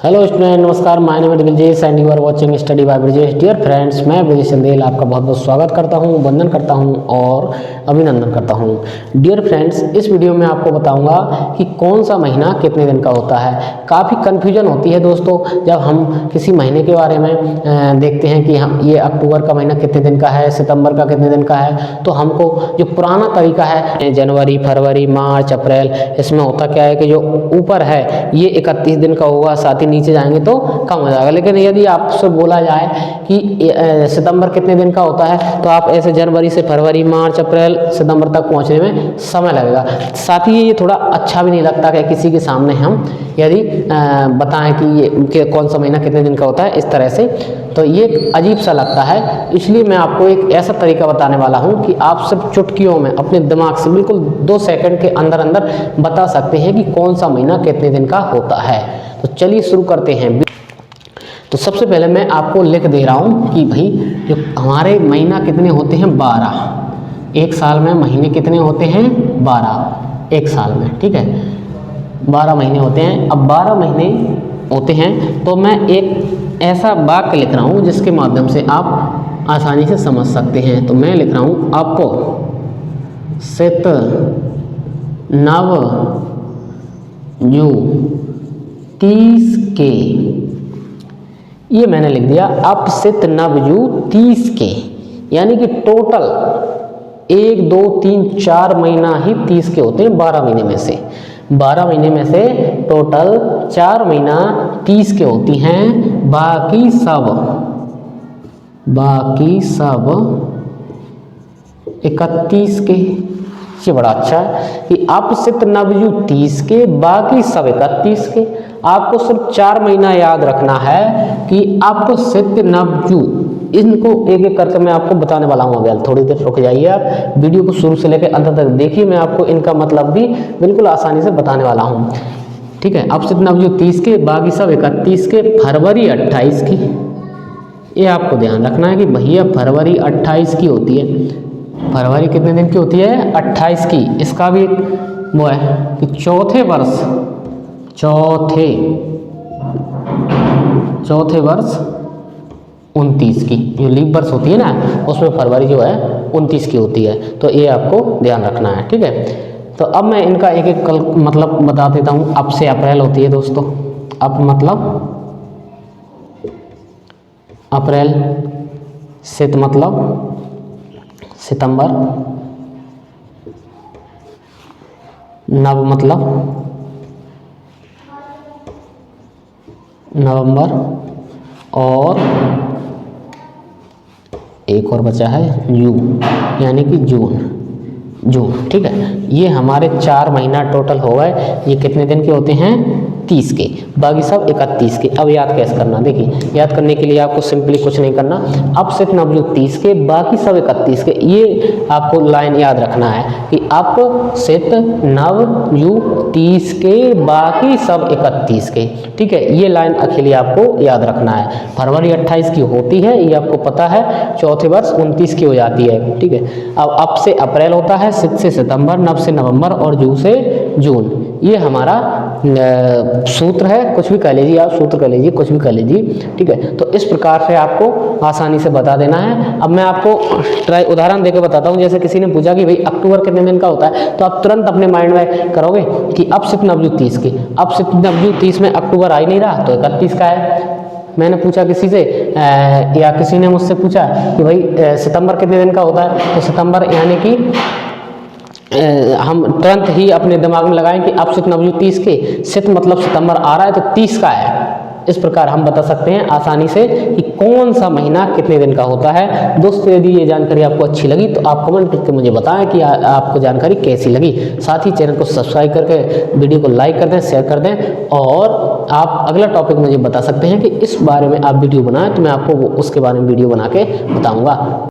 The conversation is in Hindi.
हेलो स्टूडेंट, नमस्कार। My name is Brajesh and you are watching study by Brajesh. Dear friends, मैं ब्रजेश चंदेल आपका बहुत बहुत स्वागत करता हूं, वंदन करता हूं और अभिनंदन करता हूं। डियर फ्रेंड्स, इस वीडियो में आपको बताऊंगा कि कौन सा महीना कितने दिन का होता है। काफ़ी कन्फ्यूजन होती है दोस्तों जब हम किसी महीने के बारे में देखते हैं कि हम ये अक्टूबर का महीना कितने दिन का है, सितंबर का कितने दिन का है। तो हमको जो पुराना तरीका है जनवरी, फरवरी, मार्च, अप्रैल, इसमें होता क्या है कि जो ऊपर है ये 31 दिन का होगा, साथ ही नीचे जाएंगे तो कम हो जाएगा। लेकिन यदि आपसे बोला जाए कि सितंबर कितने दिन का होता है तो आप ऐसे जनवरी से फरवरी, मार्च, अप्रैल, सितंबर तक पहुंचने में समय लगेगा। साथ ही ये थोड़ा अच्छा भी नहीं लगता कि किसी के सामने हम यदि बताएं कि ये कौन सा महीना कितने दिन का होता है इस तरह से, तो ये अजीब सा लगता है। इसलिए मैं आपको एक ऐसा तरीका बताने वाला हूँ कि आप सिर्फ चुटकियों में अपने दिमाग से बिल्कुल 2 सेकंड के अंदर अंदर बता सकते हैं कि कौन सा महीना कितने दिन का होता है। तो चलिए शुरू करते हैं। तो सबसे पहले मैं आपको लिख दे रहा हूँ कि भाई जो हमारे महीना कितने होते हैं, 12। एक साल में महीने कितने होते हैं, 12 एक साल में, ठीक है। 12 महीने होते हैं। अब 12 महीने होते हैं तो मैं एक ऐसा वाक्य लिख रहा हूँ जिसके माध्यम से आप आसानी से समझ सकते हैं। तो मैं लिख रहा हूँ आपको सित नव जू 30 के, ये मैंने लिख दिया। अब सित नवजू 30 के, यानी कि टोटल 1 2 3 4 महीना ही 30 के होते हैं 12 महीने में से। 12 महीने में से टोटल 4 महीना 30 के होती हैं, बाकी सब 31 के। ये बड़ा अच्छा है कि आप सित नवजू 30 के, बाकी सब 31 के। आपको सिर्फ 4 महीना याद रखना है कि आपको सित नवजू, इनको एक एक करके मैं आपको बताने वाला हूँ। अभी थोड़ी देर रुक जाइए, आप वीडियो को शुरू से लेकर अंत तक देखिए। मैं आपको इनका मतलब भी बिल्कुल आसानी से बताने वाला हूँ, ठीक है। अब सित नवजू 30 के, बाकी सब 31 के, फरवरी 28 की। ये आपको ध्यान रखना है कि भैया फरवरी 28 की होती है। फरवरी कितने दिन की होती है, 28 की। इसका भी वो है कि चौथे वर्ष 29 की, जो लीप वर्ष होती है ना उसमें फरवरी जो है 29 की होती है। तो ये आपको ध्यान रखना है, ठीक है। तो अब मैं इनका एक एक मतलब बता देता हूँ। अब से अप्रैल होती है दोस्तों। अब मतलब अप्रैल, सित मतलब सितंबर, नव मतलब नवंबर, और एक और बचा है जू, यानी कि जून, ठीक है। ये हमारे 4 महीना टोटल हो गए। ये कितने दिन के होते हैं, 30 के, बाकी सब 31 के। अब याद कैसे करना, देखिए याद करने के लिए आपको सिंपली कुछ नहीं करना। अब सित नवजू 30 के, बाकी सब 31 के, ये आपको लाइन याद रखना है कि आप सित नवजू 30 के, बाकी सब 31 के, ठीक है। ये लाइन अकेली आपको याद रखना है। फरवरी 28 की होती है, ये आपको पता है। चौथे वर्ष 29 की हो जाती है, ठीक है। अब से अप्रैल होता है, सित से सितंबर, नव से नवंबर और जू से जून। ये हमारा सूत्र है। कुछ भी कह लीजिए आप, सूत्र कह लीजिए, कुछ भी कह लीजिए, ठीक है। तो इस प्रकार से आपको आसानी से बता देना है। अब मैं आपको उदाहरण देकर बताता हूँ। जैसे किसी ने पूछा कि भाई अक्टूबर कितने दिन का होता है, तो आप तुरंत अपने माइंड में करोगे कि अब सित नवजू 30 की। अब सित नवजू 30 में अक्टूबर आ ही नहीं रहा तो 31 का है। मैंने पूछा किसी से या किसी ने मुझसे पूछा कि भाई सितंबर कितने दिन का होता है, तो सितंबर यानी कि हम तुरंत ही अपने दिमाग में लगाएं कि अब सित नवजू 30 के, सित मतलब सितंबर आ रहा है तो 30 का है। इस प्रकार हम बता सकते हैं आसानी से कि कौन सा महीना कितने दिन का होता है। दोस्तों, यदि ये जानकारी आपको अच्छी लगी तो आप कमेंट करके मुझे बताएं कि आपको जानकारी कैसी लगी। साथ ही चैनल को सब्सक्राइब करके वीडियो को लाइक कर दें, शेयर कर दें, और आप अगला टॉपिक मुझे बता सकते हैं कि इस बारे में आप वीडियो बनाएं तो मैं आपको उसके बारे में वीडियो बना के बताऊँगा।